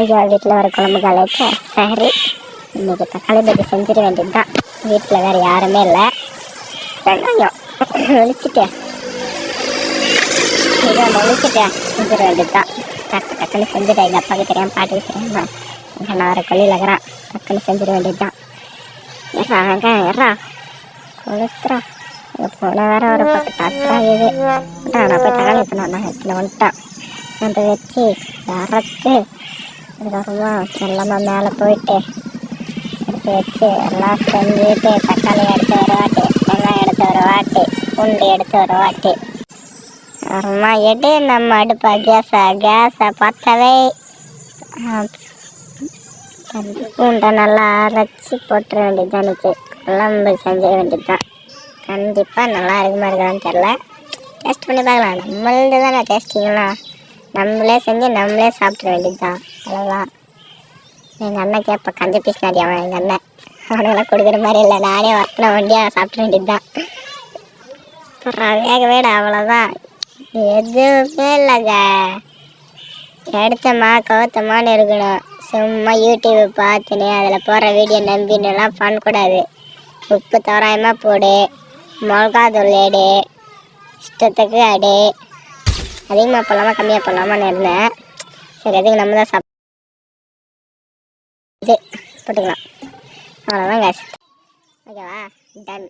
ஐயா வீட்டில் வர குழம்பு காலைச்சா சரி இன்றைக்கி தக்காளி பஜ்ஜி செஞ்சிட வேண்டியது தான். வீட்டில் வேறு யாருமே இல்லை. வெங்காயம் ஒழிச்சிட்டேன் செஞ்சிட வேண்டியது தான். டக்குன்னு செஞ்சுட்டேன். எங்கள் அப்பாவுக்கு தெரியாமல் பாட்டுக்கு தெரியாமா எங்கள் நான் வேறு கொல்லியில் இருக்கிறான். டக்குன்னு செஞ்சிட வேண்டியது தான். ஏறா வெங்காயம் ஏறா கொளுத்துறா. அங்கே போன வேறு ஒரு பக்கம் டாச்சராகுது. நான் போய் தக்காளி எடுத்துன்னு வந்துட்டான். அதை வச்சு அரைச்சி அதுக்கப்புறமா எல்லாமே மேலே போயிட்டு எடுத்து வச்சு எல்லாம் செஞ்சுட்டு தக்காளி எடுத்து ஒரு வாட்டி, வெங்காயம் எடுத்து ஒரு வாட்டி, பூண்டு எடுத்து ஒரு வாட்டி, அப்புறமா எடு நம்ம அடுப்பா கேஸை பற்றவே பூண்டை நல்லா அரைச்சி போட்டுற வேண்டியது தான். எனக்கு குழம்பு செஞ்சிட வேண்டியது தான். கண்டிப்பாக நல்லா இருக்குமா இருக்கான்னு தெரில. டேஸ்ட் பண்ணி பார்க்கலாம். நம்மளது தானே டேஸ்டிங்கெல்லாம். நம்மளே செஞ்சு நம்மளே சாப்பிட்ற வேண்டியது தான். அவ்வளோதான். எங்கள் அண்ணன் கேட்ப கஞ்சி பீஸ்னாடி அவன். எங்கள் அண்ணன் அவனுங்களாம் கொடுக்குற மாதிரி இல்லை. நானே வசன வண்டியாக சாப்பிட்ற வேண்டியது தான். அப்புறம் வேக வேட அவ்வளோதான். எதுவுமே இல்லைங்க. எடுத்தமா கவுத்தமானு இருக்கணும். சும்மா யூடியூப் பார்த்துன்னு அதில் போடுற வீடியோ நம்பின்னுலாம் பண்ணக்கூடாது. உப்பு தோராயமாக போடு, மிளகாத்தூள் எடு, இஷ்டத்துக்கு அடு. அதிகமாக போடலாமா கம்மியாக போடலாமான்னு இருந்தேன். சரி அதுக்கு நம்ம தான் இது போட்டுக்கலாம். அவ்வளோதான் கேஸ். ஓகேவா? டன்.